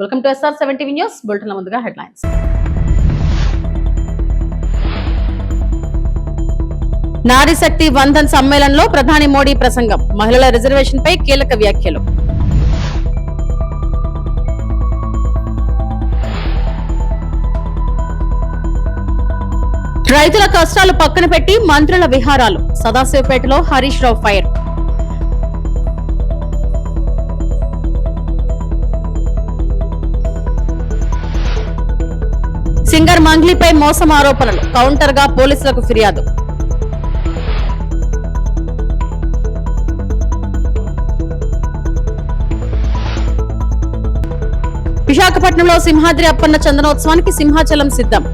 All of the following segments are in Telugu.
Welcome to SR7 TV news bulletin. ముందుగా హెడ్లైన్స్. నారీ శక్తి వందన్ సమ్మేళనంలో ప్రధాని మోడీ ప్రసంగం. మహిళల రిజర్వేషన్ పై కీలక వ్యాఖ్యలు. రైతుల కష్టాలు పక్కన పెట్టి మంత్రుల విహారాలు. సదాశివపేటలో హరీష్ రావు ఫైర్. సింగర్ మంగ్లీపై మోసం ఆరోపణలు. కౌంటర్ గా పోలీసులకు ఫిర్యాదు. విశాఖపట్నంలో సింహాద్రి అప్పన్న చందనోత్సవానికి సింహాచలం సిద్ధం.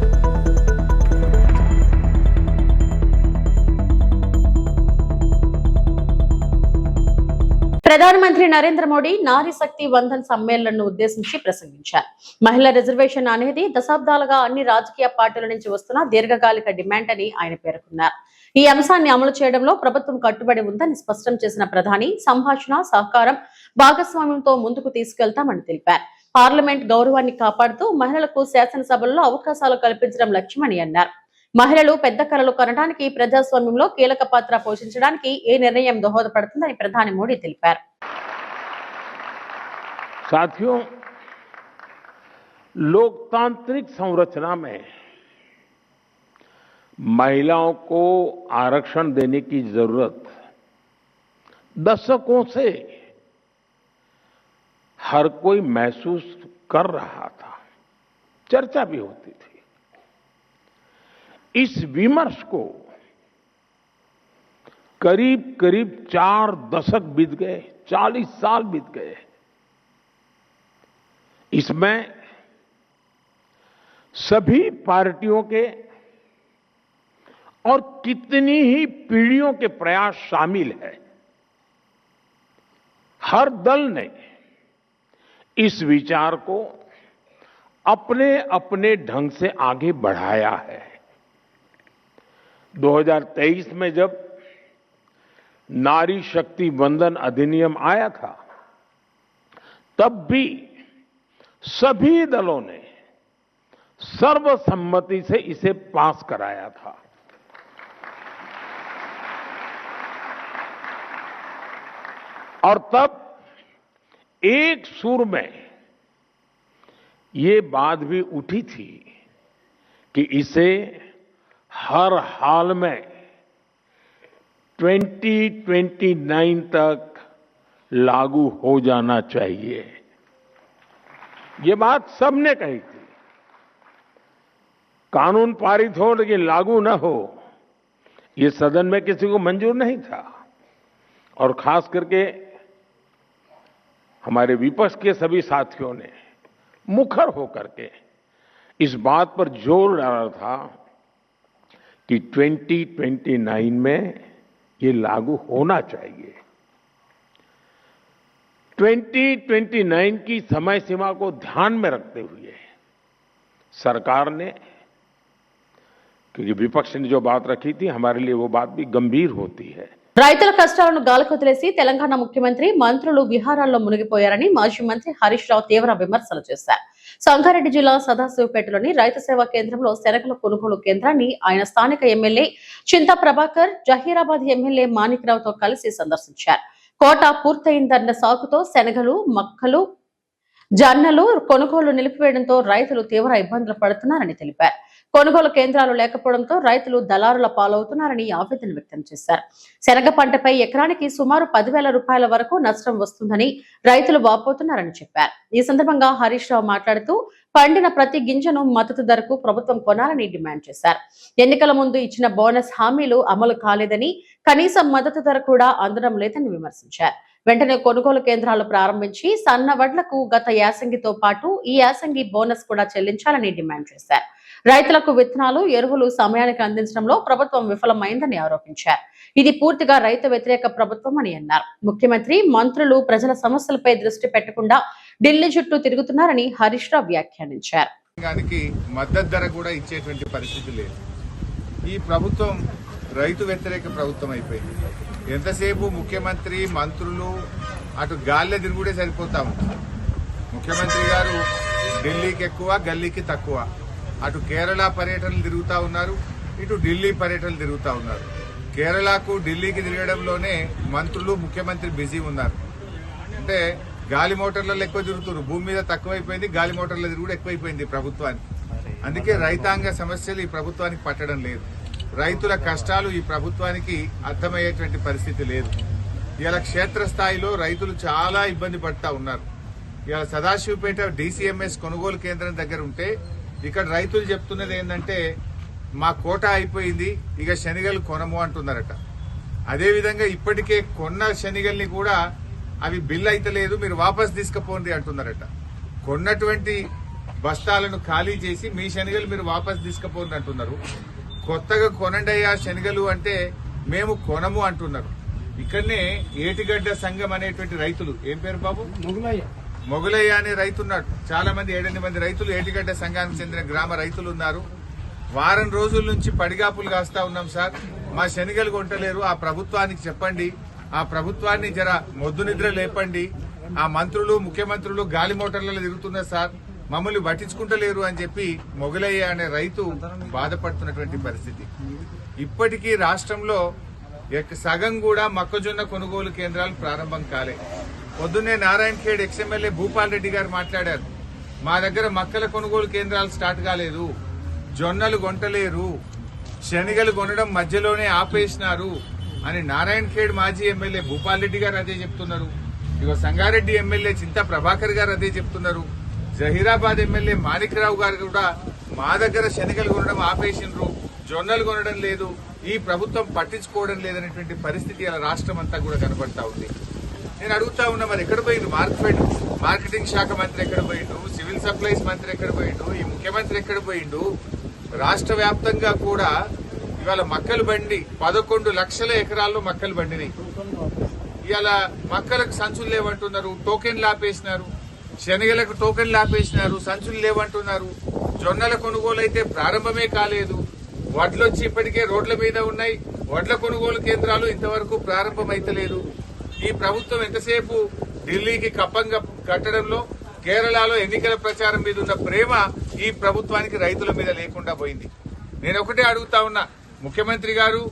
ప్రధానమంత్రి నరేంద్ర మోడీ నారీ శక్తి వందన్ సమ్మేళనను ఉద్దేశించి ప్రసంగించారు. మహిళా రిజర్వేషన్ అనేది దశాబ్దాలుగా అన్ని రాజకీయ పార్టీల నుంచి వస్తున్న దీర్ఘకాలిక డిమాండ్ అని ఆయన పేర్కొన్నారు. ఈ అంశాన్ని అమలు చేయడంలో ప్రభుత్వం కట్టుబడి ఉందని స్పష్టం చేసిన ప్రధాని సంభాషణ, సహకారం, భాగస్వామ్యంతో ముందుకు తీసుకెళ్తామని తెలిపారు. పార్లమెంట్ గౌరవాన్ని కాపాడుతూ మహిళలకు శాసనసభల్లో అవకాశాలు కల్పించడం లక్ష్యమని అన్నారు. మహిళలు పెద్ద కలలు కనడానికి ప్రజాస్వామ్యంలో కీలక పాత్ర పోషించడానికి ఏ నిర్ణయం దోహదపడుతుందని ప్రధాని మోడీ తెలిపారు. साथियों, लोकतांत्रिक संरचना में महिलाओं को आरक्षण देने की जरूरत दशकों से हर कोई महसूस कर रहा था, चर्चा भी होती थी। इस विमर्श को करीब करीब 4 दशक बीत गए, 40 साल बीत गए। इसमें सभी पार्टियों के और कितनी ही पीढ़ियों के प्रयास शामिल है। हर दल ने इस विचार को अपने अपने ढंग से आगे बढ़ाया है। 2023 में जब नारी शक्ति वंदन अधिनियम आया था, तब भी सभी दलों ने सर्वसम्मति से इसे पास कराया था। और तब एक सुर में ये बात भी उठी थी कि इसे हर हाल में 2029 तक लागू हो जाना चाहिए। ये बात सबने कही थी। कानून पारित हो लेकिन लागू न हो, ये सदन में किसी को मंजूर नहीं था। और खास करके हमारे विपक्ष के सभी साथियों ने मुखर होकर के इस बात पर जोर डाला था कि 2029 में ये लागू होना चाहिए। 2029 की समय सीमा को ध्यान में रखते हुए सरकार ने, क्योंकि विपक्ष ने जो बात रखी थी हमारे लिए वो बात भी गंभीर होती है। రైతుల కష్టాలను గాలికొదిలేసి తెలంగాణ ముఖ్యమంత్రి మంత్రులు విహారాల్లో మునిగిపోయారని మాజీ మంత్రి హరీష్ రావు తీవ్ర విమర్శలు చేశారు. సంగారెడ్డి జిల్లా సదాశివపేటలోని రైతు సేవా కేంద్రంలో శనగల కొనుగోలు కేంద్రాన్ని ఆయన స్థానిక ఎమ్మెల్యే చింతా ప్రభాకర్, జహీరాబాద్ ఎమ్మెల్యే మాణిక్రావుతో కలిసి సందర్శించారు. కోట పూర్తయిందన్న సాకుతో శనగలు, మక్కలు, జొన్నలు కొనుగోలు నిలిపివేయడంతో రైతులు తీవ్ర ఇబ్బందులు పడుతున్నారని తెలిపారు. కొనుగోలు కేంద్రాలు లేకపోవడంతో రైతులు దళారుల పాలవుతున్నారని ఆవేదన వ్యక్తం చేశారు. శనగ పంటపై ఎకరానికి సుమారు 10,000 రూపాయల వరకు నష్టం వస్తుందని రైతులు వాపోతున్నారని చెప్పారు. ఈ సందర్భంగా హరీష్ రావు మాట్లాడుతూ పండిన ప్రతి గింజను మద్దతు ధరకు ప్రభుత్వం కొనాలని డిమాండ్ చేశారు. ఎన్నికల ముందు ఇచ్చిన బోనస్ హామీలు అమలు కాలేదని, కనీసం మద్దతు ధర కూడా అందడం లేదని విమర్శించారు. వెంటనే కొనుగోలు కేంద్రాలు ప్రారంభించి సన్న వడ్లకు గత యాసంగితో పాటు ఈ యాసంగి బోనస్ కూడా చెల్లించాలని డిమాండ్ చేశారు. రైతులకు విత్తనాలు, ఎరువులు సమయానికి అందించడంలో ప్రభుత్వం విఫలమైందని ఆరోపించారు. ఇది పూర్తిగా రైతు వ్యతిరేక ప్రభుత్వం అని అన్నారు. ముఖ్యమంత్రి, మంత్రులు ప్రజల సమస్యలపై దృష్టి పెట్టకుండా ఢిల్లీ చుట్టూ తిరుగుతున్నారని హరీష్ రావు వ్యాఖ్యానించారు. మద్దతు ధర కూడా ఇచ్చేటువంటి పరిస్థితి లేదు. ఈ ప్రభుత్వం రైతు వ్యతిరేక ప్రభుత్వం అయిపోయింది. ఎంతసేపు ముఖ్యమంత్రి మంత్రులు అటు గాలిలో తిరుగుడే సరిపోతా ఉంది. ముఖ్యమంత్రి గారు ఢిల్లీకి ఎక్కువ, గల్లీకి తక్కువ. అటు కేరళ పర్యటనలు తిరుగుతా ఉన్నారు, ఇటు ఢిల్లీ పర్యటనలు తిరుగుతా ఉన్నారు. కేరళకు ఢిల్లీకి తిరగడంలోనే మంత్రులు ముఖ్యమంత్రి బిజీ ఉన్నారు. అంటే గాలి మోటార్లలో ఎక్కువ తిరుగుతున్నారు, భూమి మీద తక్కువైపోయింది, గాలి మోటార్ల తిరుగుడు ఎక్కువైపోయింది ప్రభుత్వానికి. అందుకే రైతాంగ సమస్యలు ఈ ప్రభుత్వానికి పట్టడం లేదు, రైతుల కష్టాలు ఈ ప్రభుత్వానికి అర్థమయ్యేటువంటి పరిస్థితి లేదు. ఇలా క్షేత్రస్థాయిలో రైతులు చాలా ఇబ్బంది పడతా ఉన్నారు. ఇలా సదాశివపేట DCMS కొనుగోలు కేంద్రం దగ్గర ఉంటే ఇక్కడ రైతులు చెప్తున్నది ఏంటంటే మా కోట అయిపోయింది, ఇక శనిగలు కొనము అంటున్నారట. అదేవిధంగా ఇప్పటికే కొన్న శనిగల్ని కూడా అవి బిల్ అయితే లేదు, మీరు వాపస్ తీసుకుపోండి అంటున్నారట. కొన్నటువంటి బస్తాలను ఖాళీ చేసి మీ శనిగలు మీరు వాపస్ తీసుకుపోండి అంటున్నారు. కొత్తగా కొనండయ్యా శనిగలు అంటే మేము కొనము అంటున్నారు. ఇక్కడనే ఏటిగడ్డ సంఘం అనేటువంటి రైతులు, ఏం పేరు బాబు, మొగులయ్య అనే రైతున్నాడు. చాలా మంది 7-8 మంది రైతులు ఏటిగడ్డ సంఘానికి చెందిన గ్రామ రైతులు ఉన్నారు. వారం రోజుల నుంచి పడిగాపులు కాస్తా ఉన్నాం సార్, మా శనిగలు కొంటలేరు, ఆ ప్రభుత్వానికి చెప్పండి, ఆ ప్రభుత్వాన్ని జర మొద్దు నిద్ర లేపండి, ఆ మంత్రులు ముఖ్యమంత్రులు గాలి మోటార్లలో తిరుగుతున్నారు సార్, మమ్మల్ని పట్టించుకుంటలేరు అని చెప్పి మొగలయ్య అనే రైతు బాధపడుతున్నటువంటి పరిస్థితి. ఇప్పటికీ రాష్ట్రంలో సగం కూడా మొక్కజొన్న కొనుగోలు కేంద్రాలు ప్రారంభం కాలే. పొద్దున్నే నారాయణఖేడ్ ఎక్స్ఎమ్మెల్యే భూపాల్ రెడ్డి గారు మాట్లాడారు, మా దగ్గర మక్కల కొనుగోలు కేంద్రాలు స్టార్ట్ కాలేదు, జొన్నలు కొంటలేరు, శనిగలు కొనడం మధ్యలోనే ఆపేసినారు అని నారాయణఖేడ్ మాజీ ఎమ్మెల్యే భూపాల్ రెడ్డి గారు అదే చెప్తున్నారు. ఇగో సంగారెడ్డి ఎమ్మెల్యే చింతా ప్రభాకర్ గారు అదే చెప్తున్నారు. జహీరాబాద్ ఎమ్మెల్యే మాణిక్రావు గారు కూడా మా దగ్గర శనిగలు కొనడం ఆపేసినరు, జొన్నలు కొనడం లేదు, ఈ ప్రభుత్వం పట్టించుకోవడం లేదనేటువంటి పరిస్థితి ఇలా రాష్ట్రం అంతా కూడా కనబడతా ఉంది. నేను అడుగుతా ఉన్నా, మరి ఎక్కడ పోయిండు మార్కెటింగ్ శాఖ మంత్రి ఎక్కడ పోయిండు, సివిల్ సప్లైస్ మంత్రి ఎక్కడ పోయిండు, ఈ ముఖ్యమంత్రి ఎక్కడ పోయిండు? రాష్ట్ర వ్యాప్తంగా కూడా ఇవాళ మక్కలు బండి 11 లక్షల ఎకరాల్లో మక్కలు బండినాయి. ఇవాళ మక్కలకు సంచులు లేవంటున్నారు, టోకెన్లు ఆపేసినారు, శనగలకు టోకెన్లు ఆపేసినారు, సంచులు లేవంటున్నారు. జొన్నల కొనుగోలు అయితే ప్రారంభమే కాలేదు, వడ్లొచ్చి ఇప్పటికే రోడ్ల మీద ఉన్నాయి, వడ్ల కొనుగోలు కేంద్రాలు ఇంతవరకు ప్రారంభమైతలేదు. ఈ ప్రభుత్వం ఎంతసేపు ఢిల్లీకి కప్పంగా కట్టడంలో, కేరళలో ఎన్నికల ప్రచారం మీద ఉన్న ప్రేమ ఈ ప్రభుత్వానికి రైతుల మీద లేకుండా పోయింది. నేను ఒకటే అడుగుతా ఉన్నా, ముఖ్యమంత్రి గారు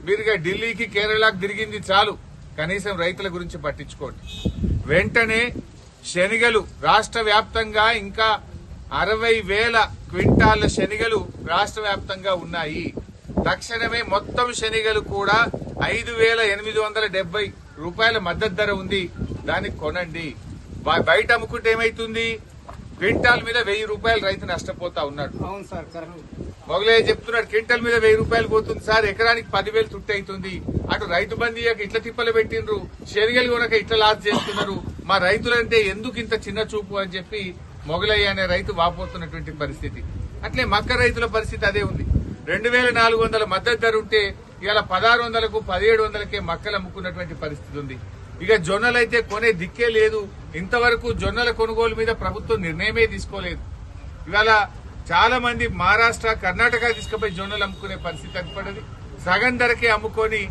మీరుగా ఢిల్లీకి కేరళకు తిరిగింది చాలు, కనీసం రైతుల గురించి పట్టించుకోండి. వెంటనే శనిగలు రాష్ట్ర వ్యాప్తంగా ఇంకా 60,000 క్వింటాళ్ల శనిగలు రాష్ట్ర వ్యాప్తంగా ఉన్నాయి. తక్షణమే మొత్తం శనిగలు కూడా 5,870 రూపాయల మద్దతు ధర ఉంది, దానికి కొనండి. బయట అమ్ముకుంటే ఏమైతుంది, క్వింటాల్ మీద 1000 రూపాయలు రైతు నష్టపోతా ఉన్నాడు. మొగలే చెప్తున్నాడు, క్వింటాల్ మీద 1000 రూపాయలు పోతుంది సార్, ఎకరానికి 10,000 తుట్టి అవుతుంది. అటు రైతు బంధు ఇట్లా తిప్పలు పెట్టిండ్రు, శనిగలు కొనక ఇట్లా లాస్ చేస్తున్నారు, మా రైతులంటే ఎందుకు ఇంత చిన్న చూపు అని చెప్పి మొగలయ్య అనే రైతు వాపోతున్నటువంటి పరిస్థితి. అట్లే మక్క రైతుల పరిస్థితి అదే ఉంది. 2,400 మద్దతు ధర ఉంటే ఇవాళ 1,600కు 1,700కే మక్కలు అమ్ముకున్నటువంటి పరిస్థితి ఉంది. ఇక జొన్నలైతే కొనే దిక్కే లేదు. ఇంతవరకు జొన్నల కొనుగోలు మీద ప్రభుత్వం నిర్ణయమే తీసుకోలేదు. ఇవాళ చాలా మంది మహారాష్ట్ర, కర్ణాటక తీసుకుపోయి జొన్నలు అమ్ముకునే పరిస్థితి ఏర్పడింది. సగం ధరకే అమ్ముకొని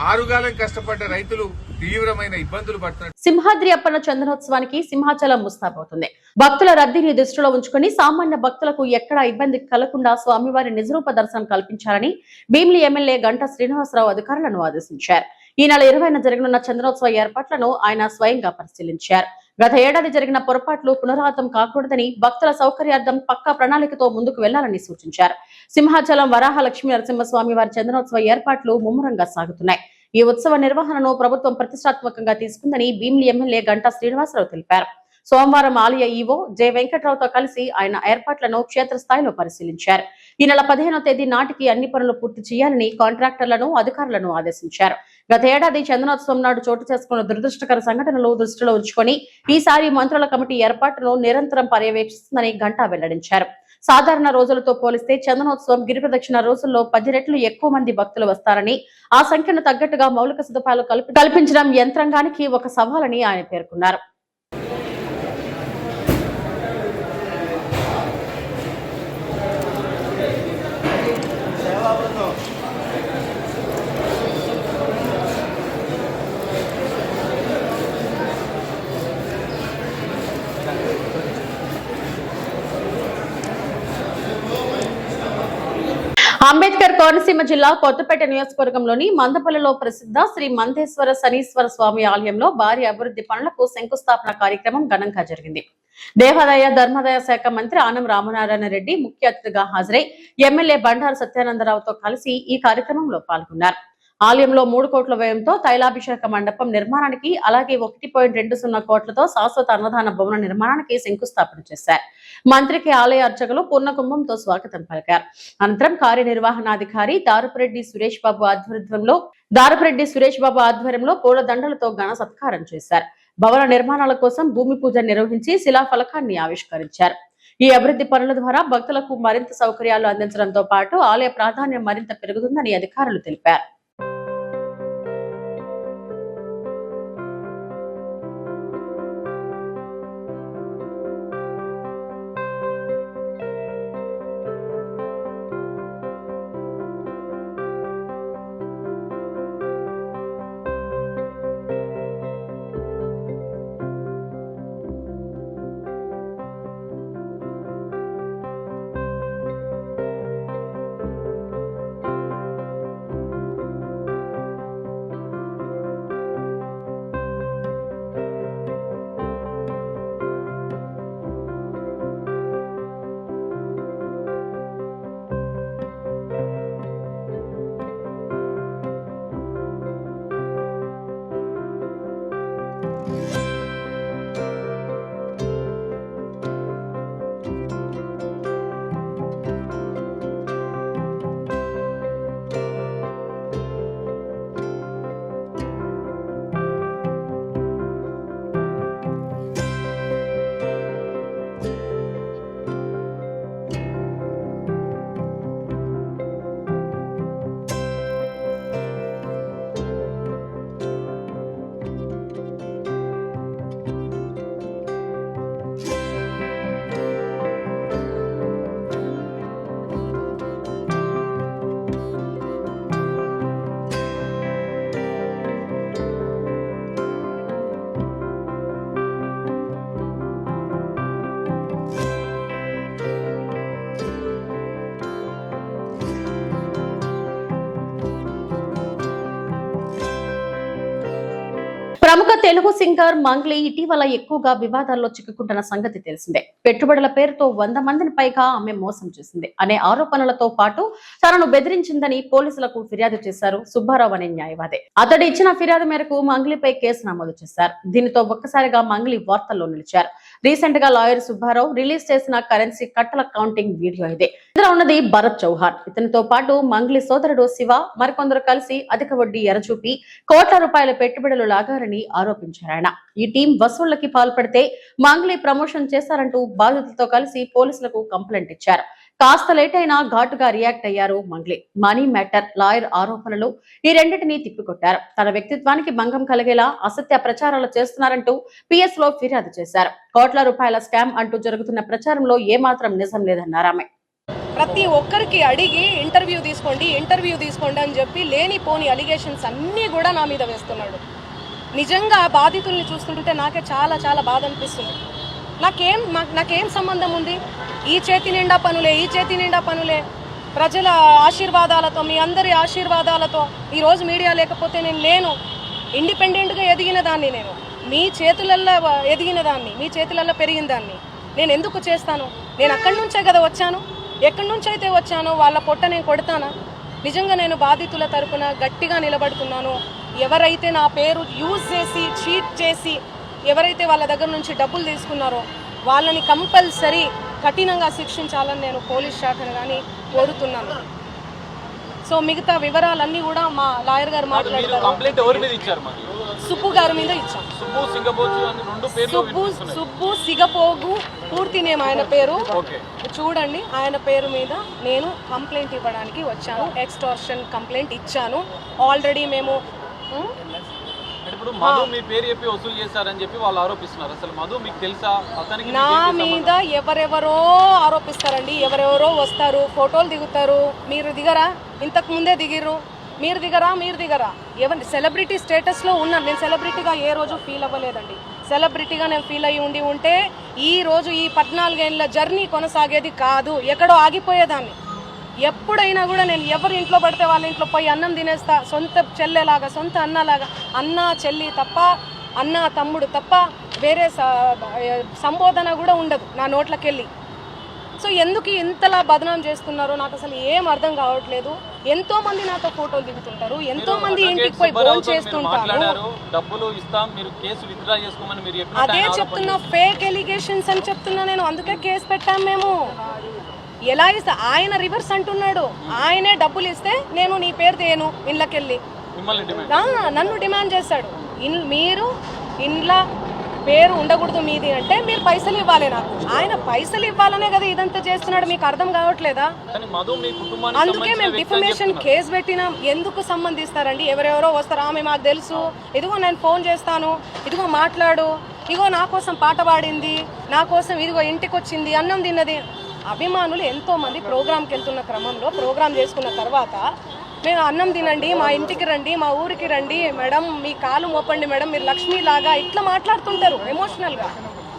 ఆరుగాలం కష్టపడ్డ రైతులు తీవ్రమైన ఇబ్బందులు పడుతున్నారు. సింహాద్రి అప్పన్న చందనోత్సవానికి సింహాచలం ముస్తాబవుతుంది. భక్తుల రద్దీని దృష్టిలో ఉంచుకుని సామాన్య భక్తులకు ఎక్కడా ఇబ్బంది కలగకుండా స్వామివారి నిజరూప దర్శనం కల్పించాలని భీమిలి ఎమ్మెల్యే గంటా శ్రీనివాసరావు అధికారులను ఆదేశించారు. ఈ నెల 20న జరగనున్న చందనోత్సవ ఏర్పాట్లను ఆయన స్వయంగా పరిశీలించారు. గత ఏడాది జరిగిన పొరపాట్లు పునరావృతం కాకూడదని, భక్తుల సౌకర్యార్థం పక్కా ప్రణాళికతో ముందుకు వెళ్లాలని సూచించారు. సింహాచలం వరాహ లక్ష్మీ నరసింహస్వామి వారి చందనోత్సవ ఏర్పాట్లు ముమ్మరంగా సాగుతున్నాయి. ఈ ఉత్సవ నిర్వహణను ప్రభుత్వం ప్రతిష్టాత్మకంగా తీసుకుందని భీమిలి ఎమ్మెల్యే గంటా శ్రీనివాసరావు తెలిపారు. సోమవారం ఆలయ ఈవో జె వెంకట్రావుతో కలిసి ఆయన ఏర్పాట్లను క్షేత్రస్థాయిలో పరిశీలించారు. ఈ నెల 15వ తేదీ నాటికి అన్ని పనులు పూర్తి చేయాలని కాంట్రాక్టర్లను, అధికారులను ఆదేశించారు. గత ఏడాది చందనోత్సవం నాడు చోటు చేసుకున్న దురదృష్టకర సంఘటనలు దృష్టిలో ఉంచుకొని ఈసారి మంత్రుల కమిటీ ఏర్పాటును నిరంతరం పర్యవేక్షిస్తుందని గంటా వెల్లడించారు. సాధారణ రోజులతో పోలిస్తే చందనోత్సవం, గిరి ప్రదక్షిణ రోజుల్లో 10 రెట్లు ఎక్కువ మంది భక్తులు వస్తారని, ఆ సంఖ్యను తగ్గట్టుగా మౌలిక సదుపాయాలు కల్పించడం యంత్రాంగానికి ఒక సవాలని ఆయన పేర్కొన్నారు. అంబేద్కర్ కోనసీమ జిల్లా కొత్తపేట నియోజకవర్గంలోని మందపల్లిలో ప్రసిద్ధ శ్రీ మందేశ్వర శనీశ్వర స్వామి ఆలయంలో భారీ అభివృద్ధి పనులకు శంకుస్థాపన కార్యక్రమం ఘనంగా జరిగింది. దేవాదాయ ధర్మాదాయ శాఖ మంత్రి ఆనం రామనారాయణ రెడ్డి ముఖ్య అతిథిగా హాజరై ఎమ్మెల్యే బండారు సత్యానందరావుతో కలిసి ఈ కార్యక్రమంలో పాల్గొన్నారు. ఆలయంలో 3 కోట్ల వ్యయంతో తైలాభిషేక మండపం నిర్మాణానికి, అలాగే 1.20 కోట్లతో శాశ్వత అన్నదాన భవన నిర్మాణానికి శంకుస్థాపన చేశారు. మంత్రికి ఆలయ అర్చకులు పూర్ణకుంభంతో స్వాగతం పలికారు. అనంతరం కార్యనిర్వహణాధికారి దారపురెడ్డి సురేష్ బాబు ఆధ్వర్యంలో పూలదండలతో ఘన సత్కారం చేశారు. భవన నిర్మాణాల కోసం భూమి పూజ నిర్వహించి శిలాఫలకాన్ని ఆవిష్కరించారు. ఈ అభివృద్ధి పనుల ద్వారా భక్తులకు మరింత సౌకర్యాలు అందించడంతో పాటు ఆలయ ప్రాధాన్యం మరింత పెరుగుతుందని అధికారులు తెలిపారు. ప్రముఖ తెలుగు సింగర్ మంగ్లీ ఇటీవల ఎక్కువగా వివాదాల్లో చిక్కుకుంటున్న సంగతి తెలిసిందే. పెట్టుబడుల పేరుతో 100 మందిని పైగా ఆమె మోసం చేసింది అనే ఆరోపణలతో పాటు తనను బెదిరించిందని పోలీసులకు ఫిర్యాదు చేశారు సుబ్బారావు అనే న్యాయవాది. అతడు ఇచ్చిన ఫిర్యాదు మేరకు మంగ్లీపై కేసు నమోదు చేశారు. దీనితో ఒక్కసారిగా మంగ్లీ వార్తల్లో నిలిచారు. రీసెంట్ గా లాయర్ సుబ్బారావు రిలీజ్ చేసిన కరెన్సీ కట్టల కౌంటింగ్ వీడియో ఇదే. ఇందులో ఉన్నది భరత్ చౌహాన్. ఇతనితో పాటు మంగ్లీ సోదరుడు శివ మరికొందరు కలిసి అధిక వడ్డీ ఎరచూపి కోట్ల రూపాయల పెట్టుబడులు లాగారని ఆరోపించారాయన. ఈ టీం వసూళ్లకి పాల్పడితే మంగ్లీ ప్రమోషన్ చేశారంటూ బాధితులతో కలిసి పోలీసులకు కంప్లైంట్ ఇచ్చారు. కాస్త లేట్ అయినా ఘాటుగా రియాక్ట్ అయ్యారు మంగ్లీ. మనీ మ్యాటర్, లాయర్ ఆరోపణలు ఈ రెండింటినీ తిప్పికొట్టారు. తన వ్యక్తిత్వానికి భంగం కలిగేలా అసత్య ప్రచారాలు చేస్తున్నారంటూ పిఎస్ లో ఫిర్యాదు చేశారు. కోట్ల రూపాయల స్కామ్ అంటూ జరుగుతున్న ప్రచారంలో ఏమాత్రం నిజం లేదన్నారామె. ప్రతి ఒక్కరికి అడిగి ఇంటర్వ్యూ తీసుకోండి అని చెప్పి లేనిపోని అలిగేషన్స్ అన్నీ కూడా నా మీద వేస్తున్నాడు. నిజంగా బాధితుల్ని చూస్తుంటే నాకే చాలా చాలా బాధ అనిపిస్తుంది. నాకేం సంబంధం ఉంది? ఈ చేతి నిండా పనులే ప్రజల ఆశీర్వాదాలతో, మీ అందరి ఆశీర్వాదాలతో ఈరోజు మీడియా లేకపోతే నేను లేను. ఇండిపెండెంట్గా ఎదిగిన దాన్ని, నేను మీ చేతులల్లో ఎదిగిన దాన్ని, మీ చేతులల్లో పెరిగిన దాన్ని నేను ఎందుకు చేస్తాను? నేను అక్కడి నుంచే కదా వచ్చాను. ఎక్కడి నుంచి అయితే వచ్చానో వాళ్ళ పొట్ట నేను కొడతానా? నిజంగా నేను బాధితుల తరపున గట్టిగా నిలబడుతున్నాను. ఎవరైతే నా పేరు యూజ్ చేసి చీట్ చేసి ఎవరైతే వాళ్ళ దగ్గర నుంచి డబ్బులు తీసుకున్నారో వాళ్ళని కంపల్సరీ కఠినంగా శిక్షించాలని నేను పోలీస్ శాఖను కానీ కోరుతున్నాను. సో మిగతా వివరాలన్నీ కూడా మా లాయర్ గారు మాట్లాడతారు. సుబ్బు గారి మీద ఇచ్చాం. సుబ్బు సిగపోగు పూర్తి నేమ్ ఆయన పేరు. చూడండి, ఆయన పేరు మీద నేను కంప్లైంట్ ఇవ్వడానికి వచ్చాను. ఎక్స్టార్షన్ కంప్లైంట్ ఇచ్చాను ఆల్రెడీ. మేము ఇప్పుడు మధు మీ పేరు చెప్పి వసూలు చేశారని చెప్పి వాళ్ళు ఆరోపిస్తున్నారు. అసలు మధు మీకు తెలుసా? అతనికి నా మీద ఎవరెవరో ఆరోపిస్తారండి. ఎవరెవరో వస్తారు, ఫోటోలు దిగుతారు. మీరు దిగరా? ఇంతకు ముందే దిగిర్రు. మీరు దిగరా? ఎవరి సెలబ్రిటీ స్టేటస్లో ఉన్నాను. నేను సెలబ్రిటీగా ఏ రోజు ఫీల్ అవ్వలేదండి. సెలబ్రిటీగా నేను ఫీల్ అయ్యి ఉంటే ఈ రోజు ఈ 14 ఏళ్ళ జర్నీ కొనసాగేది కాదు, ఎక్కడో ఆగిపోయేదాన్ని. ఎప్పుడైనా కూడా నేను ఎవరి ఇంట్లో పడితే వాళ్ళ ఇంట్లో పోయి అన్నం తినేస్తా, సొంత చెల్లెలాగా సొంత అన్నలాగా. అన్న చెల్లి తప్ప, అన్న తమ్ముడు తప్ప వేరే సంబోధన కూడా ఉండదు నా నోట్లకెళ్ళి. సో ఎందుకు ఇంతలా బదనాం చేస్తున్నారో నాకు అసలు ఏం అర్థం కావట్లేదు. ఎంతో మంది నాతో ఫోటోలు దిగుతుంటారు, ఎంతో మంది ఇంటికి పోయి ఫోన్ చేస్తుంటారు. అదే చెప్తున్నా, ఫేక్ ఎలిగేషన్స్ అని చెప్తున్నా నేను. అందుకే కేసు పెట్టాం మేము. ఎలా ఇస్తా, ఆయన రివర్స్ అంటున్నాడు. ఆయనే డబ్బులు ఇస్తే నేను నీ పేరు తేను ఇళ్ళకెళ్ళి, నన్ను డిమాండ్ చేస్తాడు. మీరు ఇండ్ల పేరు ఉండకూడదు మీది అంటే మీరు పైసలు ఇవ్వాలి నాకు. ఆయన పైసలు ఇవ్వాలనే కదా ఇదంతా చేస్తున్నాడు. మీకు అర్థం కావట్లేదా? అందుకే మేము డిఫమేషన్ కేసు పెట్టినాం. ఎందుకు సంబంధిస్తారండి? ఎవరెవరో వస్తారు, ఆమె మాకు తెలుసు, ఇదిగో నేను ఫోన్ చేస్తాను, ఇదిగో మాట్లాడు, ఇదిగో నా కోసం పాట పాడింది, నా కోసం ఇదిగో ఇంటికి వచ్చింది, అన్నం తిన్నది. అభిమానులు ఎంతో మంది ప్రోగ్రామ్కి వెళ్తున్న క్రమంలో ప్రోగ్రామ్ చేసుకున్న తర్వాత మేము అన్నం తినండి, మా ఇంటికి రండి, మా ఊరికి రండి మేడం, మీ కాలు మోపండి మేడం, మీరు లక్ష్మీలాగా ఇట్లా మాట్లాడుతుంటారు ఎమోషనల్గా.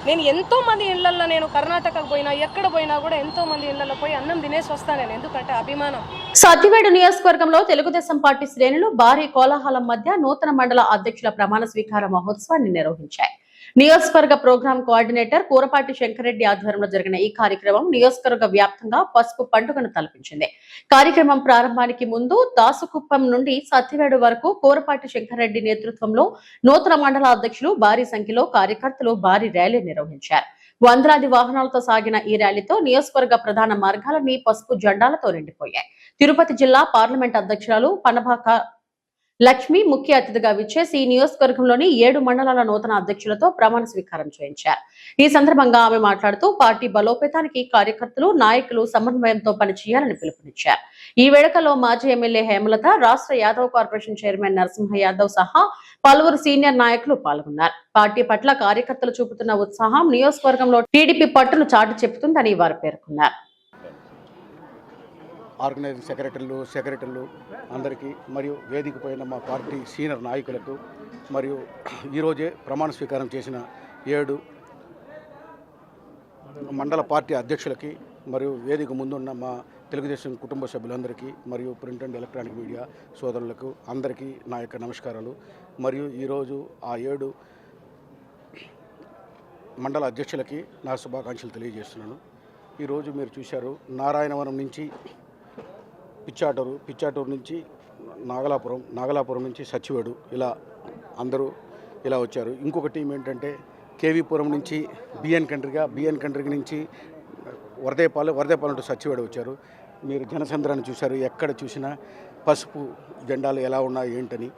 నేను ఎంతో మంది ఇళ్లలో, నేను కర్ణాటకకు పోయినా ఎక్కడ పోయినా కూడా ఎంతో మంది ఇళ్లలో పోయి అన్నం తినేసి వస్తాను నేను. ఎందుకంటే అభిమానం. సత్యవేడు నియోజకవర్గంలో తెలుగుదేశం పార్టీ శ్రేణులు భారీ కోలాహలం మధ్య నూతన మండల అధ్యక్షుల ప్రమాణ స్వీకార మహోత్సవాన్ని నిర్వహించాయి. నియోజకవర్గ ప్రోగ్రాం కోఆర్డినేటర్ కూరపాటి శంకరెడ్డి ఆధ్వర్యంలో జరిగిన ఈ కార్యక్రమం నియోజకవర్గ వ్యాప్తంగా పసుపు పండుగను తలపించింది. కార్యక్రమం ప్రారంభానికి ముందు దాసుకుప్పం నుండి సత్యవేడు వరకు కూరపాటి శంకరెడ్డి నేతృత్వంలో నూతన మండల అధ్యక్షులు, భారీ సంఖ్యలో కార్యకర్తలు భారీ ర్యాలీ నిర్వహించారు. వందలాది వాహనాలతో సాగిన ఈ ర్యాలీతో నియోజకవర్గ ప్రధాన మార్గాలన్నీ పసుపు జెండాలతో నిండిపోయాయి. తిరుపతి జిల్లా పార్లమెంట్ అధ్యక్షురాలు పనబాక లక్ష్మి ముఖ్య అతిథిగా విచ్చేసి నియోజకవర్గంలోని 7 మండలాల నూతన అధ్యక్షులతో ప్రమాణ స్వీకారం చేయించారు. ఈ సందర్భంగా ఆమె మాట్లాడుతూ పార్టీ బలోపేతానికి కార్యకర్తలు, నాయకులు సమన్వయంతో పనిచేయాలని పిలుపునిచ్చారు. ఈ వేడుకలో మాజీ ఎమ్మెల్యే హేమలత, రాష్ట్ర యాదవ్ కార్పొరేషన్ చైర్మన్ నరసింహ యాదవ్ సహా పలువురు సీనియర్ నాయకులు పాల్గొన్నారు. పార్టీ పట్ల కార్యకర్తలు చూపుతున్న ఉత్సాహం నియోజకవర్గంలో టీడీపీ పట్టును చాటి చెబుతుందని వారు పేర్కొన్నారు. ఆర్గనైజింగ్ సెక్రటరీలు అందరికీ, మరియు వేదిక పైన మా పార్టీ సీనియర్ నాయకులకు, మరియు ఈరోజే ప్రమాణ స్వీకారం చేసిన 7 మండల పార్టీ అధ్యక్షులకి, మరియు వేదిక ముందున్న మా తెలుగుదేశం కుటుంబ సభ్యులందరికీ, మరియు ప్రింట్ అండ్ ఎలక్ట్రానిక్ మీడియా సోదరులకు అందరికీ నా యొక్క నమస్కారాలు. మరియు ఈరోజు ఆ 7 మండల అధ్యక్షులకి నా శుభాకాంక్షలు తెలియజేస్తున్నాను. ఈరోజు మీరు చూశారు, నారాయణవరం నుంచి పిచ్చాటూరు నుంచి నాగలాపురం నుంచి సచ్చివేడు, ఇలా అందరూ ఇలా వచ్చారు. ఇంకొక టీం ఏంటంటే కేవీపురం నుంచి బిఎన్ కండ్రిగి నుంచి వరదేపాలెం టు సచ్చివేడు వచ్చారు. మీరు జనసంద్రాన్ని చూశారు, ఎక్కడ చూసినా పసుపు జెండాలు ఎలా ఉన్నాయి ఏంటని.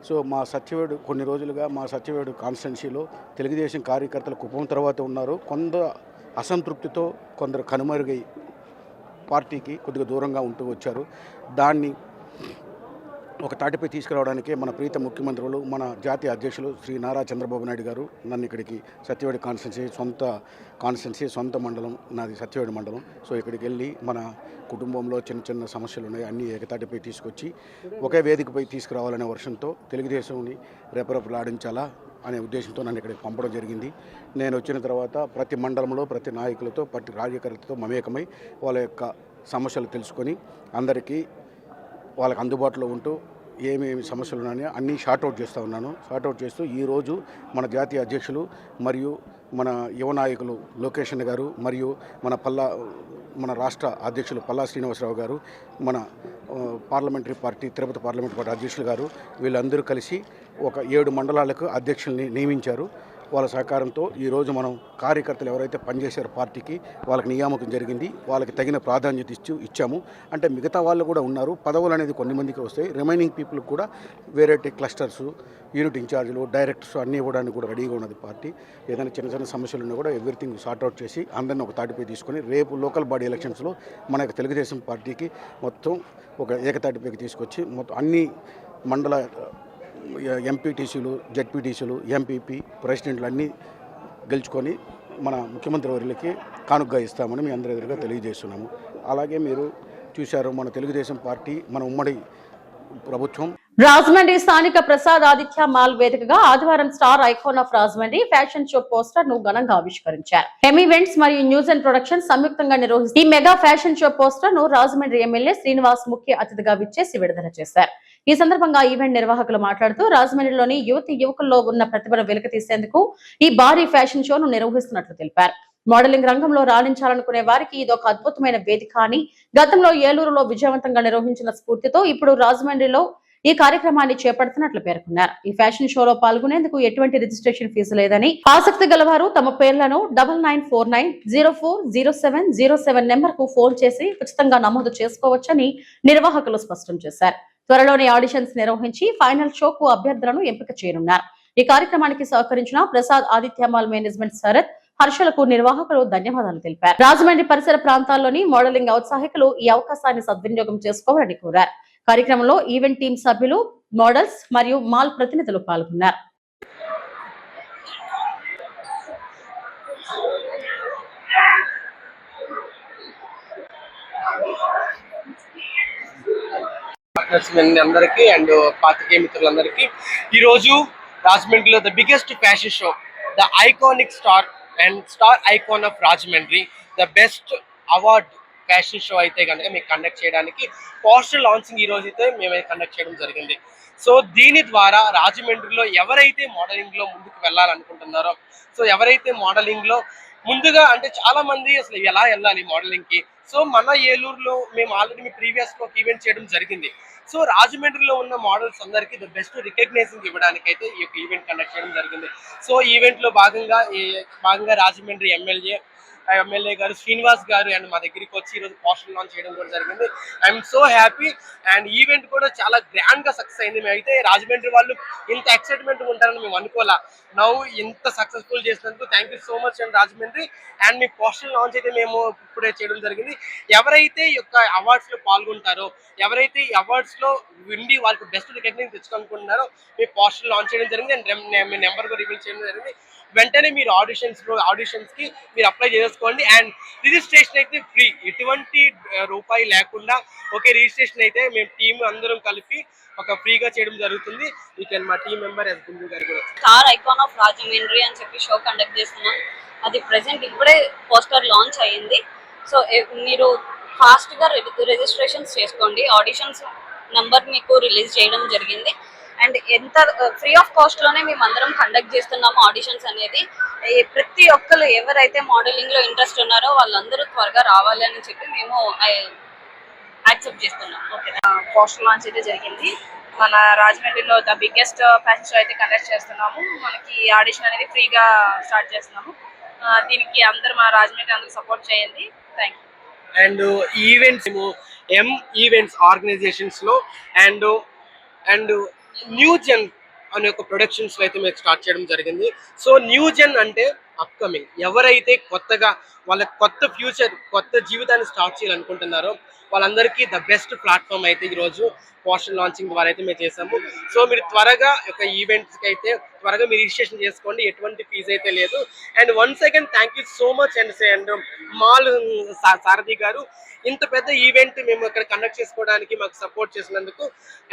సో మా సత్యవేడు కొన్ని రోజులుగా మా సత్యవేడు కాన్స్టిట్యున్సీలో తెలుగుదేశం కార్యకర్తలు కుప్పం తర్వాత ఉన్నారు. కొందరు అసంతృప్తితో కొందరు కనుమరుగై పార్టీకి కొద్దిగా దూరంగా ఉంటూ వచ్చారు. దాన్ని ఒక తాటిపై తీసుకురావడానికే మన ప్రీత ముఖ్యమంత్రులు, మన జాతీయ అధ్యక్షులు శ్రీ నారా చంద్రబాబు నాయుడు గారు నన్ను ఇక్కడికి సత్యవేడు కాన్స్టిట్యున్సీ సొంత మండలం నాది, సత్యవేడు మండలం. సో ఇక్కడికి వెళ్ళి మన కుటుంబంలో చిన్న సమస్యలు ఉన్నాయి, అన్నీ ఏకతాటిపై తీసుకొచ్చి ఒకే వేదికపై తీసుకురావాలనే వర్షంతో తెలుగుదేశంని రెపరెపలాడించాలా అనే ఉద్దేశంతో నన్ను ఇక్కడికి పంపడం జరిగింది. నేను వచ్చిన తర్వాత ప్రతి మండలంలో ప్రతి నాయకులతో, ప్రతి కార్యకర్తలతో మమేకమై వాళ్ళ యొక్క సమస్యలు తెలుసుకొని అందరికీ వాళ్ళకి అందుబాటులో ఉంటూ ఏమేమి సమస్యలు ఉన్నాయో అన్నీ షార్ట్అవుట్ చేస్తూ ఉన్నాను. షార్ట్అవుట్ చేస్తూ ఈరోజు మన జాతీయ అధ్యక్షులు మరియు మన యువ నాయకులు లోకేష్ గారు, మరియు మన రాష్ట్ర అధ్యక్షులు పల్లా శ్రీనివాసరావు గారు, మన తిరుపతి పార్లమెంటరీ పార్టీ అధ్యక్షులు గారు, వీళ్ళందరూ కలిసి ఒక 7 మండలాలకు అధ్యక్షుల్ని నియమించారు. వాళ్ళ సహకారంతో ఈరోజు మనం కార్యకర్తలు ఎవరైతే పనిచేశారో పార్టీకి వాళ్ళకి నియామకం జరిగింది. వాళ్ళకి తగిన ప్రాధాన్యత ఇచ్చాము. అంటే మిగతా వాళ్ళు కూడా ఉన్నారు, పదవులు అనేది కొన్ని మందికి వస్తాయి. రిమైనింగ్ పీపుల్కి కూడా వేరే క్లస్టర్స్, యూనిట్ ఇన్ఛార్జీలు, డైరెక్టర్స్ అన్నీ ఇవ్వడానికి కూడా రెడీగా ఉన్నది పార్టీ. ఏదైనా చిన్న సమస్యలు ఉన్నా కూడా ఎవ్రీథింగ్ సార్ట్అవుట్ చేసి అందరినీ ఒక తాటిపై తీసుకొని రేపు లోకల్ బాడీ ఎలక్షన్స్లో మన యొక్క తెలుగుదేశం పార్టీకి మొత్తం ఒక ఏకతాటిపైకి తీసుకొచ్చి మొత్తం అన్ని మండల ఎంపీటీసీలు, జెడ్పీటీసీలు, ఎంపీపీ ప్రెసిడెంట్లు అన్నీ గెలుచుకొని మన ముఖ్యమంత్రి వర్యులకి కానుకగా ఇస్తామని మీ అందరి ఎదురుగా తెలియజేస్తున్నాము. అలాగే మీరు చూశారు, మన తెలుగుదేశం పార్టీ మన ఉమ్మడి ప్రభుత్వం రాజమండ్రి స్థానిక ప్రసాద్ ఆదిత్య మాల్ వేదికగా ఆదివారం star icon of Rajahmundry fashion show poster ను ఘనంగా ఆవిష్కరించారు. ఎమ్ ఈవెంట్స్ మరియు న్యూస్ అండ్ ప్రొడక్షన్ సంయుక్తంగా నిర్వహిస్తున్న ఈ మెగా ఫ్యాషన్ షో పోస్టర్ ను రాజమండ్రి ఎమ్మెల్యే శ్రీనివాస్ ముఖ్య అతిథిగా విచ్చేసి విడుదల చేశారు. ఈ సందర్భంగా ఈవెంట్ నిర్వాహకులు మాట్లాడుతూ రాజమండ్రిలోని యువకుల్లో ఉన్న ప్రతిభను వెలికితీసేందుకు ఈ భారీ ఫ్యాషన్ షోను నిర్వహిస్తున్నట్లు తెలిపారు. మోడలింగ్ రంగంలో రాణించాలనుకునే వారికి ఇదొక అద్భుతమైన వేదిక అని, గతంలో ఏలూరులో విజయవంతంగా నిర్వహించిన స్ఫూర్తితో ఇప్పుడు రాజమండ్రిలో ఈ కార్యక్రమాన్ని చేపడుతున్నట్లు పేర్కొన్నారు. ఈ ఫ్యాషన్ షోలో పాల్గొనేందుకు ఎటువంటి రిజిస్ట్రేషన్ ఫీజు లేదని, ఆసక్తి గలవారు తమ పేర్లను 9949040707 నెంబర్ కు ఫోన్ చేసి ఉచితంగా నమోదు చేసుకోవచ్చని నిర్వాహకులు స్పష్టం చేశారు. త్వరలోనే ఆడిషన్స్ నిర్వహించి ఫైనల్ షోకు అభ్యర్థులను ఎంపిక చేయనున్నారు. ఈ కార్యక్రమానికి సహకరించిన ప్రసాద్ ఆదిత్య మాల్ మేనేజ్మెంట్ శరత్, హర్షలకు నిర్వాహకులు ధన్యవాదాలు తెలిపారు. రాజమండ్రి పరిసర ప్రాంతాల్లోని మోడలింగ్ ఔత్సాహికులు ఈ అవకాశాన్ని సద్వినియోగం చేసుకోవాలని కోరారు. కార్యక్రమంలో ఈవెంట్ టీం సభ్యులు, మోడల్స్ మరియు మాల్ ప్రతినిధులు పాల్గొన్నారు. అందరికీ అండ్ పాత్రికేయ మిత్రులందరికీ ఈరోజు రాజమండ్రిలో the biggest fashion show, the iconic star icon of Rajahmundry, the best award fashion show అయితే కనుక మీకు కండక్ట్ చేయడానికి పోస్టర్ లాంచింగ్ ఈ రోజు అయితే మేము కండక్ట్ చేయడం జరిగింది. సో దీని ద్వారా రాజమండ్రిలో ఎవరైతే మోడలింగ్లో ముందుకు వెళ్ళాలనుకుంటున్నారో, సో ఎవరైతే మోడలింగ్లో ముందుగా అంటే చాలా మంది అసలు ఎలా వెళ్ళాలి మోడలింగ్కి, సో మన ఏలూరులో మేము ఆల్రెడీ ప్రీవియస్గా ఒక ఈవెంట్ చేయడం జరిగింది. సో రాజమండ్రిలో ఉన్న మోడల్స్ అందరికీ ద బెస్ట్ రికగ్నైజింగ్ ఇవ్వడానికి అయితే ఈ యొక్క ఈవెంట్ కండక్ట్ చేయడం జరిగింది. సో ఈవెంట్లో భాగంగా రాజమండ్రి ఎమ్మెల్యే గారు శ్రీనివాస్ గారు అండ్ మా దగ్గరికి వచ్చి ఈరోజు పోస్టర్ లాంచ్ చేయడం కూడా జరిగింది. I'm so happy and event కూడా చాలా గ్రాండ్గా సక్సెస్ అయింది. మేమైతే రాజమండ్రి వాళ్ళు ఇంత ఎక్సైట్మెంట్ ఉంటారని మేము అనుకోలే. నవ్వు ఇంత సక్సెస్ఫుల్ చేసినందుకు thank you so much and Rajahmundry. And me poster launch అయితే మేము ఇప్పుడే చేయడం జరిగింది. ఎవరైతే ఈ యొక్క అవార్డ్స్లో పాల్గొంటారో, ఎవరైతే ఈ అవార్డ్స్లో విండి వాళ్ళకి బెస్ట్ రికగ్నైజ్ తెచ్చుకుంటున్నారో మీ పోస్టర్ లాంచ్ చేయడం జరిగింది అండ్ మీ నెంబర్ కూడా రివీల్ చేయడం జరిగింది. వెంటనే మీరు ఆడిషన్స్కి మీరు అప్లై చేసుకోండి అండ్ రిజిస్ట్రేషన్ అయితే ఫ్రీ, ఎటువంటి రూపాయి లేకుండా ఒకే రిజిస్ట్రేషన్ అయితే మేము టీం అందరం కలిపి ఒక ఫ్రీగా చేయడం జరుగుతుంది. మా టీం మెంబర్ ఎస్ గుండు గారు కూడా స్టార్ ఐకాన్ ఆఫ్ రాజమండ్రి అని చెప్పి షో కండక్ట్ చేస్తున్నాం. అది ప్రెసెంట్ ఇప్పుడే పోస్టర్ లాంచ్ అయ్యింది. సో మీరు ఫాస్ట్గా రిజిస్ట్రేషన్స్ చేసుకోండి. ఆడిషన్స్ నెంబర్ మీకు రిలీజ్ చేయడం జరిగింది అండ్ ఎంత ఫ్రీ ఆఫ్ కాస్ట్లోనే మేము అందరం కండక్ట్ చేస్తున్నాము ఆడిషన్స్ అనేది. ప్రతి ఒక్కరు ఎవరైతే మోడలింగ్లో ఇంట్రెస్ట్ ఉన్నారో వాళ్ళందరూ త్వరగా రావాలని చెప్పి మేము యాక్సెప్ట్ చేస్తున్నాం. ఓకే, పోస్టర్ లాంచ్ అయితే జరిగింది. మన రాజమండ్రిలో ద బిగ్గెస్ట్ ఫ్యాషన్ షో అయితే కండక్ట్ చేస్తున్నాము. మనకి ఆడిషన్ అనేది ఫ్రీగా స్టార్ట్ చేస్తున్నాము. దీనికి అందరూ మన రాజమండ్రి అందరూ సపోర్ట్ చేయండి. Thank you. And events events ఆర్గనైజేషన్స్లో అండ్ న్యూ జెన్ అనే ఒక ప్రొడక్షన్స్లో అయితే మేము స్టార్ట్ చేయడం జరిగింది. సో న్యూ జెన్ అంటే అప్కమింగ్, ఎవరైతే కొత్తగా వాళ్ళ కొత్త ఫ్యూచర్, కొత్త జీవితాన్ని స్టార్ట్ చేయాలనుకుంటున్నారో వాళ్ళందరికీ ద బెస్ట్ ప్లాట్ఫామ్ అయితే ఈరోజు పోస్టర్ లాంచింగ్ ద్వారా అయితే మేము చేసాము. సో మీరు త్వరగా ఒక ఈవెంట్స్కి అయితే త్వరగా మీరు రిజిస్ట్రేషన్ చేసుకోండి, ఎటువంటి ఫీజు అయితే లేదు. And once again thank you so much and Mal Sarathi garu ఇంత పెద్ద ఈవెంట్ మేము ఇక్కడ కండక్ట్ చేసుకోవడానికి మాకు సపోర్ట్ చేసినందుకు.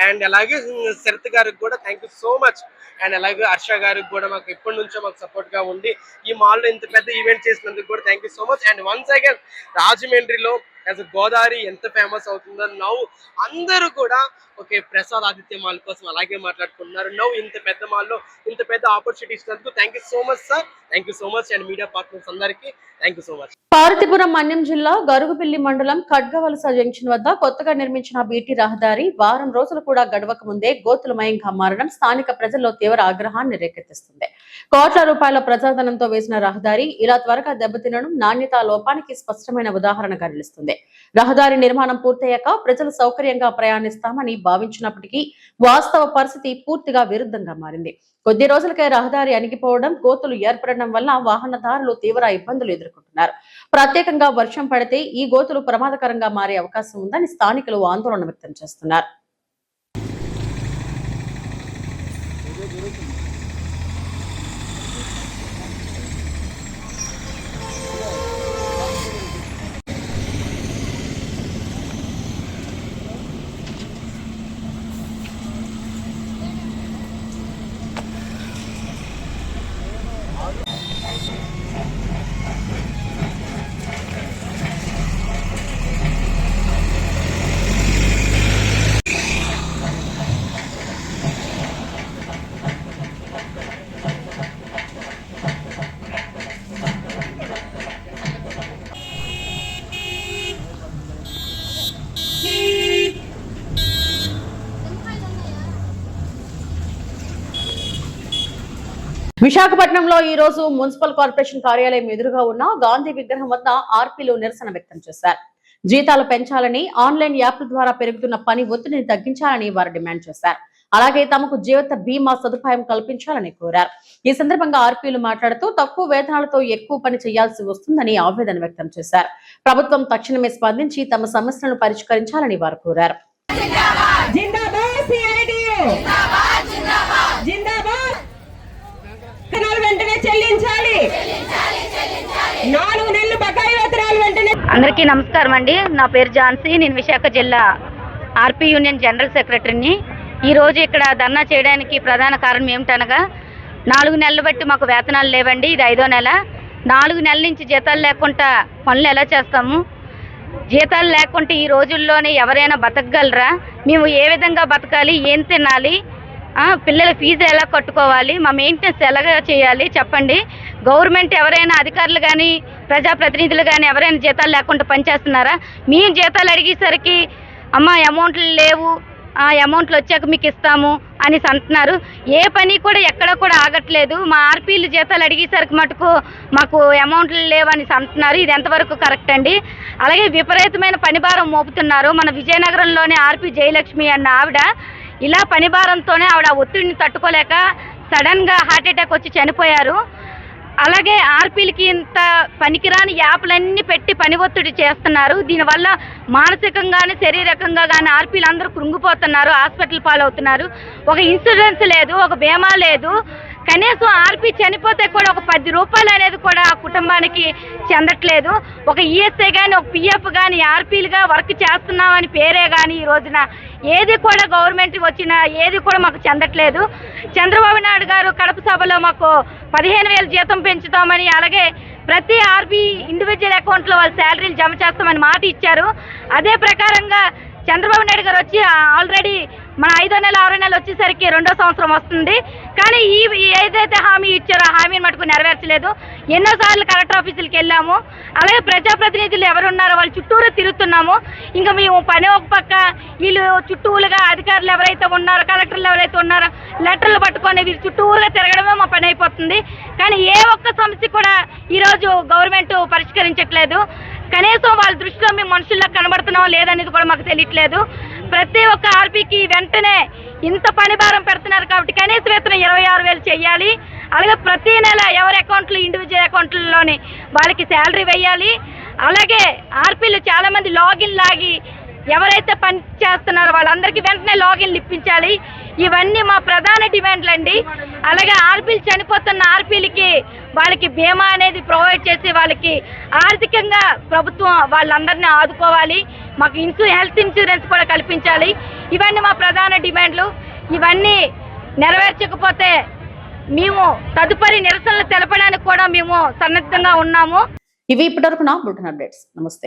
అండ్ అలాగే శరత్ గారికి కూడా thank you so much. And అలాగే హర్ష గారికి కూడా మాకు ఎప్పటి నుంచో మాకు సపోర్ట్గా ఉండి ఈ మాల్లో ఇంత పెద్ద ఈవెంట్ చేసినందుకు కూడా thank you so much. And once again రాజమండ్రిలో యాజ్ గోదావరి ఎంత ఫేమస్ అవుతుందో నవ్వు అందరూ కూడా ఓకే ప్రసాద్ ఆదిత్య మాల్ కోసం అలాగే మాట్లాడుకుంటున్నారు. నవ్వు ఇంత పెద్ద మాల్లో ఇంత పెద్ద ఆపర్చునిటీ ఇచ్చినందుకు thank you so much sir. Thank you so much and media partners అందరికీ thank you so much. Parvathipuram Manyam జిల్లా గరుగుపిల్లి మండలం ఖడ్గవలస జంక్షన్ వద్ద కొత్తగా నిర్మించిన బీటీ రహదారి వారం రోజులు కూడా గడవక ముందే గోతులమయంగా మారడం స్థానిక ప్రజల్లో తీవ్ర ఆగ్రహాన్ని రేకెత్తిస్తుంది. కోట్ల రూపాయల ప్రజాధనంతో వేసిన రహదారి ఇలా త్వరగా దెబ్బతినడం నాణ్యతా లోపానికి స్పష్టమైన ఉదాహరణగా నిలుస్తుంది. రహదారి నిర్మాణం పూర్తయ్యాక ప్రజలు సౌకర్యంగా ప్రయాణిస్తామని భావించినప్పటికీ వాస్తవ పరిస్థితి పూర్తిగా విరుద్ధంగా మారింది. కొద్ది రోజులకే రహదారి అణిగిపోవడం, గోతులు ఏర్పడడం వల్ల వాహనదారులు తీవ్ర ఇబ్బందులు ఎదుర్కొంటున్నారు. ప్రత్యేకంగా వర్షం పడితే ఈ గోతులు ప్రమాదకరంగా మారే అవకాశం ఉందని స్థానికులు ఆందోళన వ్యక్తం చేస్తున్నారు. విశాఖపట్నంలో ఈ రోజు మున్సిపల్ కార్పొరేషన్ కార్యాలయం ఎదురుగా ఉన్న గాంధీ విగ్రహం వద్ద ఆర్పీలు నిరసన వ్యక్తం చేశారు. జీతాలు పెంచాలని, ఆన్లైన్ యాప్ల ద్వారా పెరుగుతున్న పని ఒత్తిడిని తగ్గించాలని వారు డిమాండ్ చేశారు. అలాగే తమకు జీవిత బీమా సదుపాయం కల్పించాలని కోరారు. ఈ సందర్భంగా ఆర్పీలు మాట్లాడుతూ తక్కువ వేతనాలతో ఎక్కువ పని చేయాల్సి వస్తుందని ఆవేదన వ్యక్తం చేశారు. ప్రభుత్వం తక్షణమే స్పందించి తమ సమస్యలను పరిష్కరించాలని వారు కోరారు. అందరికీ నమస్కారం అండి. నా పేరు ఝాన్సీ. నేను విశాఖ జిల్లా ఆర్పీ యూనియన్ జనరల్ సెక్రటరీని. ఈరోజు ఇక్కడ ధర్నా చేయడానికి ప్రధాన కారణం ఏమిటనగా 4 నెలలు బట్టి మాకు వేతనాలు లేవండి. ఇది 5వ నెల. 4 నెలల నుంచి జీతాలు లేకుండా పనులు ఎలా చేస్తాము? జీతాలు లేకుంటే ఈ రోజుల్లోనే ఎవరైనా బతకగలరా? మేము ఏ విధంగా బతకాలి? ఏం తినాలి? పిల్లల ఫీజు ఎలా కట్టుకోవాలి? మా మెయింటెనెన్స్ ఎలాగ చేయాలి చెప్పండి. గవర్నమెంట్ ఎవరైనా అధికారులు కానీ ప్రజాప్రతినిధులు కానీ ఎవరైనా జీతాలు లేకుండా పనిచేస్తున్నారా? మేము జీతాలు అడిగేసరికి అమ్మ అమౌంట్లు లేవు, ఆ అమౌంట్లు వచ్చాక మీకు ఇస్తాము అని అంటున్నారు. ఏ పని కూడా ఎక్కడ కూడా ఆగట్లేదు. మా ఆర్పీలు జీతాలు అడిగేసరికి మటుకు మాకు అమౌంట్లు లేవని అంటున్నారు. ఇది ఎంతవరకు కరెక్ట్ అండి? అలాగే విపరీతమైన పనిభారం మోపుతున్నారు. మన విజయనగరంలోని ఆర్పీ జయలక్ష్మి అన్న ఆవిడ ఇలా పనిభారంతోనే ఆవిడ ఒత్తిడిని తట్టుకోలేక సడన్గా హార్ట్ అటాక్ వచ్చి చనిపోయారు. అలాగే ఆర్పీలకి ఇంత పనికిరాని యాప్లన్నీ పెట్టి పని ఒత్తిడి చేస్తున్నారు. దీనివల్ల మానసికంగానే శారీరకంగా కానీ ఆర్పీలు అందరూ కృంగిపోతున్నారు, హాస్పిటల్ పాలవుతున్నారు. ఒక ఇన్సూరెన్స్ లేదు, ఒక బీమా లేదు. కనీసం ఆర్పీ చనిపోతే కూడా ఒక 10 రూపాయలు అనేది కూడా ఆ కుటుంబానికి చెందట్లేదు. ఒక ఈఎస్ఐ కానీ ఒక పిఎఫ్ కానీ ఆర్పీలుగా వర్క్ చేస్తున్నామని పేరే కానీ ఈ రోజున ఏది కూడా గవర్నమెంట్ వచ్చినా ఏది కూడా మాకు చెందట్లేదు. చంద్రబాబు నాయుడు గారు కడప సభలో మాకు 15,000 జీతం పెంచుతామని, అలాగే ప్రతి ఆర్పీ ఇండివిజువల్ అకౌంట్లో వాళ్ళ శాలరీలు జమ చేస్తామని మాట ఇచ్చారు. అదే ప్రకారంగా చంద్రబాబు నాయుడు గారు వచ్చి ఆల్రెడీ మన 5వ నెల 6వ నెల వచ్చేసరికి 2వ సంవత్సరం వస్తుంది. కానీ ఏదైతే హామీ ఇచ్చారో ఆ హామీని మటుకు నెరవేర్చలేదు. ఎన్నోసార్లు కలెక్టర్ ఆఫీసులకు వెళ్ళాము. అలాగే ప్రజాప్రతినిధులు ఎవరున్నారో వాళ్ళు చుట్టూరు తిరుగుతున్నాము. ఇంకా మేము పని ఒక పక్క, వీళ్ళు చుట్టూలుగా అధికారులు ఎవరైతే ఉన్నారో, కలెక్టర్లు ఎవరైతే ఉన్నారో లెటర్లు పట్టుకొని వీళ్ళు చుట్టూరుగా తిరగడమే మా పని అయిపోతుంది. కానీ ఏ ఒక్క సమస్య కూడా ఈరోజు గవర్నమెంట్ పరిష్కరించట్లేదు. కనీసం వాళ్ళ దృష్టిలో మేము మనుషుల్లో కనబడుతున్నాం లేదనేది కూడా మాకు తెలియట్లేదు. ప్రతి ఒక్క ఆర్పీకి వెంటనే ఇంత పని భారం పెడుతున్నారు కాబట్టి కనీస వేతనం 26,000 చేయాలి. అలాగే ప్రతి నెల ఎవరి అకౌంట్లు ఇండివిజువల్ అకౌంట్లలోని వాళ్ళకి శాలరీ వేయాలి. అలాగే ఆర్పీలు చాలామంది లాగిన్ లాగి ఎవరైతే పని చేస్తున్నారో వాళ్ళందరికీ వెంటనే లాగిన్లు ఇప్పించాలి. ఇవన్నీ మా ప్రధాన డిమాండ్లు అండి. అలాగే ఆర్పీలు చనిపోతున్న ఆర్పీలకి వాళ్ళకి బీమా అనేది ప్రొవైడ్ చేసి వాళ్ళకి ఆర్థికంగా ప్రభుత్వం వాళ్ళందరినీ ఆదుకోవాలి. మాకు హెల్త్ ఇన్సూరెన్స్ కూడా కల్పించాలి. ఇవన్నీ మా ప్రధాన డిమాండ్లు. ఇవన్నీ నెరవేర్చకపోతే మేము తదుపరి నిరసనలు తెలపడానికి కూడా మేము సన్నద్ధంగా ఉన్నాము. ఇవి ఇప్పటివరకు నా బులెటిన్ అప్డేట్స్. నమస్తే.